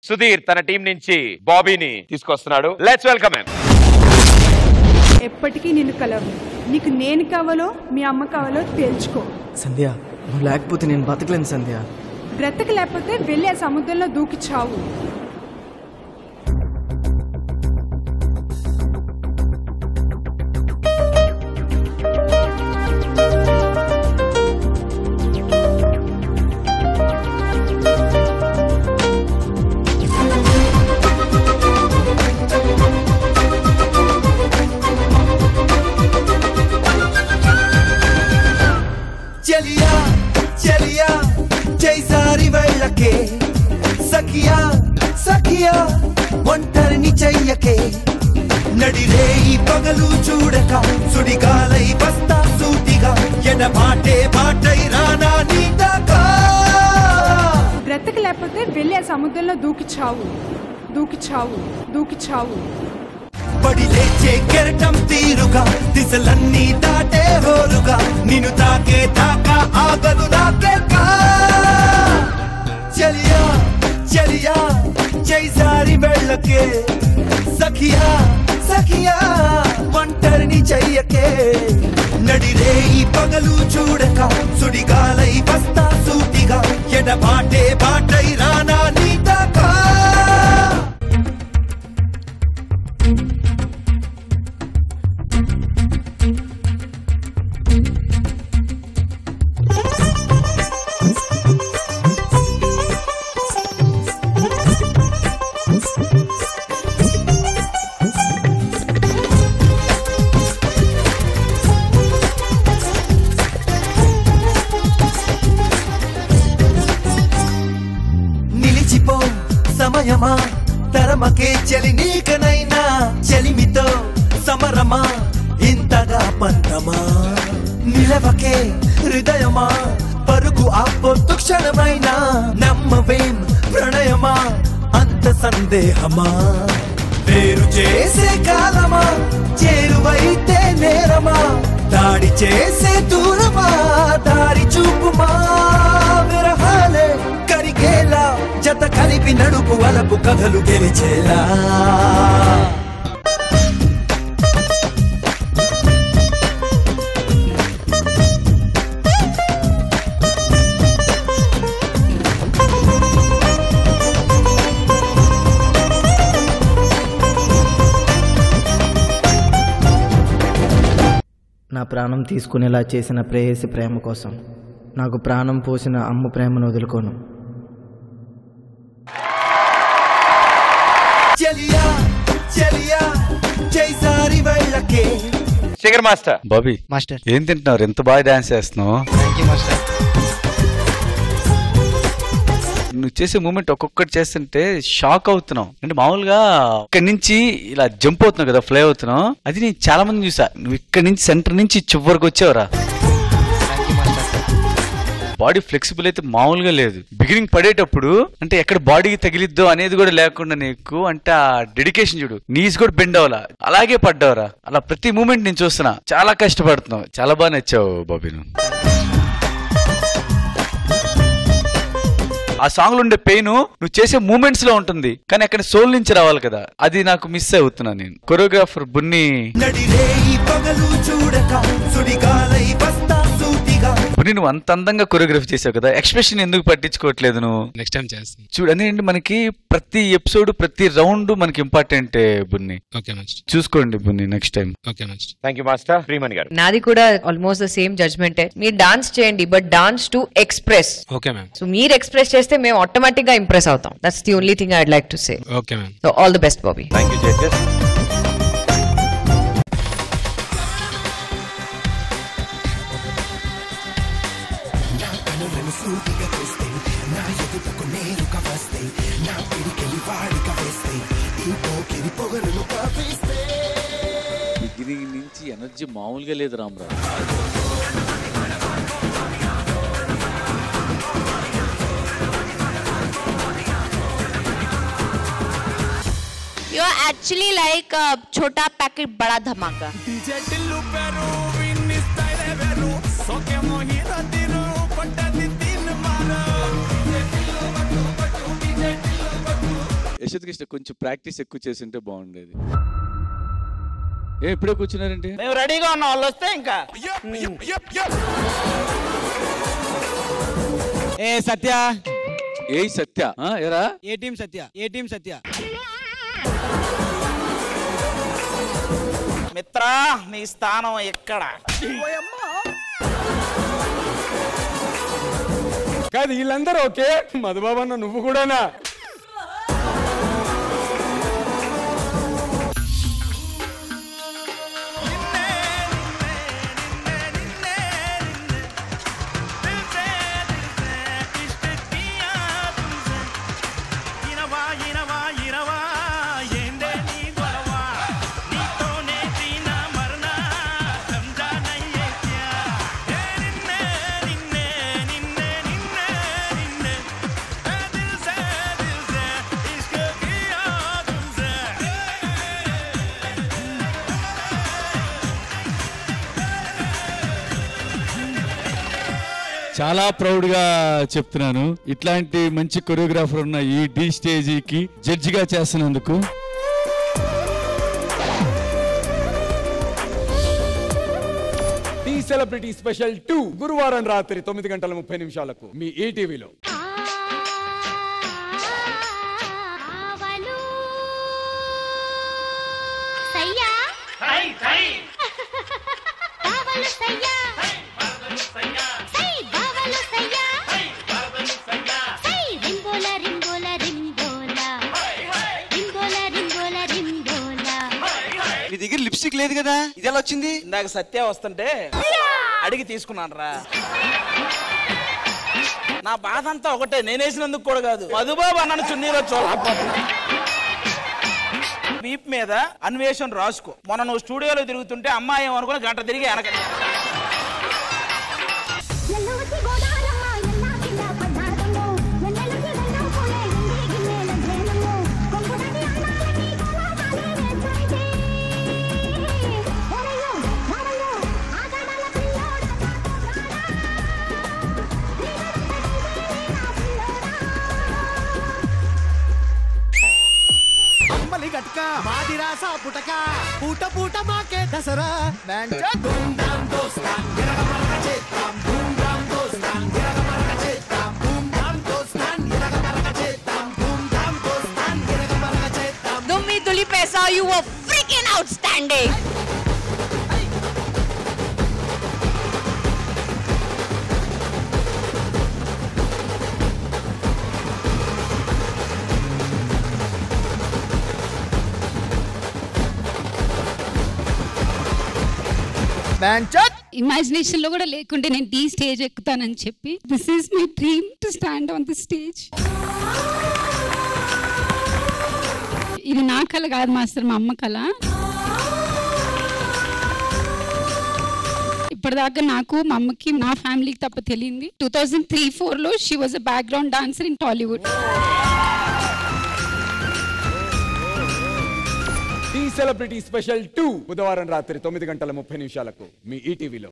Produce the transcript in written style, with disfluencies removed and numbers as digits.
సుధీర్ తన టీం నుంచి బాబీని తీసుకొస్తున్నాడు. Let's welcome him. ఎప్పటికీ నిన్ను కలవను. నీకు నేను కావాలో మీ అమ్మ కావాలో తేల్చుకో. సంధ్య, నువ్వు లేకపోతే నేను బతకలేను సంధ్య. బ్రతకలేకపోతే వెళ్ళి ఆ సముద్రంలో దూకి చావు. సఖియా సఖియా ఒంటరిని చెయ్యకే నడిరే ఈ పగలు చూడక సుడిగాలై వస్తా సూటిగా ఎడబాటే బాటై రానా నీ దాకా. బ్రతకలేకపోతే వెళ్ళి ఆ సముద్రంలో దూకి చావు. దూకి చావు. దూకి చావు. పడి లేచే కెరటం తీరుగా దిశలన్నీ దాటే హోరుగా నిన్ను తాకే దాకా ఆగదు నాకే కా. చలియా చలియా జైసారి వెళ్ళకే సఖియా సఖియా ఒంటరిని చెయ్యకే నడిరే ఈ పగలు చూడక సుడిగాలై వస్తా సూటిగా ఎడబాటే బాటై రానా నీ దాకా. సమయమా తరమకే చలి నీకనైనా చెలిమితో సమరమా ఇంతగా పంతమా నిలవకే హృదయమా పరుగు ఆపొద్దు క్షణమైనా నమ్మవేం ప్రణయమా అంత సందేహమా వేరు చేసే కాలమా చేరువైతే నేరమా దాడి చేసే దూరమా దారి చూపుమా విరహాలే కరిగేలా జత కలిపి నడుపు వలపు కథలు గెలిచేలా. నా ప్రాణం తీసుకునేలా చేసిన ప్రేయసి ప్రేమ కోసం నాకు ప్రాణం పోసిన అమ్మ ప్రేమను వదులుకోను. చలియా చలియా జైసారి వెళ్ళకే. శేఖర్ మాస్టర్. బాబీ మాస్టర్, ఏం తింటున్నారు? ఎంత బాగా డాన్స్ చేస్తున్నావు. మాస్టర్. నువ్వు చేసే మూమెంట్ ఒక్కొక్కటి చేస్తుంటే షాక్ అవుతున్నావు. అంటే మామూలుగా ఇక్కడి నుంచి ఇలా జంప్ అవుతున్నావు కదా, ఫ్లై అవుతున్నావు. అది నేను చాలా మంది చూసా. నువ్వు ఇక్కడి నుంచి సెంటర్ నుంచి చివరికి వచ్చావురా. బాడీ ఫ్లెక్సిబుల్ అయితే మామూలుగా లేదు. బిగినింగ్ పడేటప్పుడు అంటే ఎక్కడ బాడీకి తగిలిద్దో అనేది కూడా లేకుండా నీకు అంటే ఆ డెడికేషన్ చూడు. నీస్ కూడా బెండ్ అవ్వాలా, అలాగే పడ్డావురా. అలా ప్రతి మూమెంట్ నేను చూస్తున్నా. చాలా కష్టపడుతున్నావు. చాలా బాగా నచ్చావు బాబీ నువ్వు. ఆ సాంగ్ లో ఉండే పెయిన్ నువ్వు చేసే మూమెంట్స్ లో ఉంటుంది, కానీ అక్కడ సోల్ నుంచి రావాలి కదా, అది నాకు మిస్ అవుతున్నా నేను. కొరియోగ్రాఫర్ బున్ని బున్ని నువ్వు అంత అందంగా కొరియోగ్రఫీ చేసావు కదా, ఎక్స్ప్రెషన్ ఎందుకు పట్టించుకోవట్లేదు నువ్వు? నెక్స్ట్ టైం చేస్తాను చూడు. అదేంటి మనకి ప్రతి ఎపిసోడ్ ప్రతి రౌండ్ మనకి ఇంపార్టెంట్ బున్ని. చూసుకోండి Bunni next time. Thank you master. Priyamani గారు. నాది కూడా ఆల్మోస్ట్ ద సేమ్ జడ్జ్మెంట్. మీరు డాన్స్ చేయండి, but dance to express. Okay ma'am. So మీరు ఎక్స్ప్రెస్ చేస్తే మేము ఆటోమేటిక్ గా ఇంప్రెస్ అవుతాం. That's the only thing I'd like to say. Okay ma'am. So all the best Bobby. Thank you judges. Beginning నుంచి energy మామూలుగా లేదు Rama Rao. You are actually like a छोटा packet बड़ा धमाका. యశోద్ కృష్ణ కొంచెం ప్రాక్టీస్ ఎక్కువ చేస్తుంటే బాగుండేది. ఇప్పుడే కూర్చున్నారంటే మేము రెడీగా ఉన్న వాళ్ళు వస్తే ఇంకా ఏ సత్య ఏ సత్య ఎరా ఏ టీం సత్య ఏ టీం సత్య మిత్రా నీ స్థానం ఎక్కడ? కాదు వీళ్ళందరూ ఓకే, మధుబాబు అన్న నువ్వు కూడానా? చాలా ప్రౌడ్ గా చెప్తున్నాను, ఇట్లాంటి మంచి కొరియోగ్రాఫర్ ఉన్న ఈ డి స్టేజీకి జడ్జిగా చేస్తున్నందుకు. టీ సెలబ్రిటీ స్పెషల్ 2 గురువారం రాత్రి 9:30 మీ ఈటీవీలో. మీ దగ్గర లిప్స్టిక్ లేదు కదా, ఇది ఎలా వచ్చింది? ఇందాక సత్య వస్తుంటే అడిగి తీసుకున్నాను రా. నా బాధ అంతా ఒకటే, నేనేసినందుకు కూడా కాదు, మధుబాబు అన్నను చున్నీలో చూడకపోతున్నా. వీప్ మీద అన్వేషణ రాసుకో. మొన్న నువ్వు స్టూడియోలో తిరుగుతుంటే అమ్మాయి ఏమనుకుని గంట తిరిగి వెనక. మాదిరాసా పుటక పూట పూట మాకే Dasara Dummi Duli Pesa, you were freaking outstanding. Imagination లో కూడా లేకుంటే నేను టీ స్టేజ్ ఎక్కుతానని చెప్పి, this is my dream to stand on the stage. ఇది నా కళ కాదు మాస్టర్, మా అమ్మ కళ. ఇప్పటిదాకా నాకు, మా అమ్మకి, నా ఫ్యామిలీకి తప్ప తెలియంది. 2003-04 లో she was a background dancer in Tollywood. టీ సెలబ్రిటీ స్పెషల్ 2 బుధవారం రాత్రి 9:30 మీ ఈటీవీలో.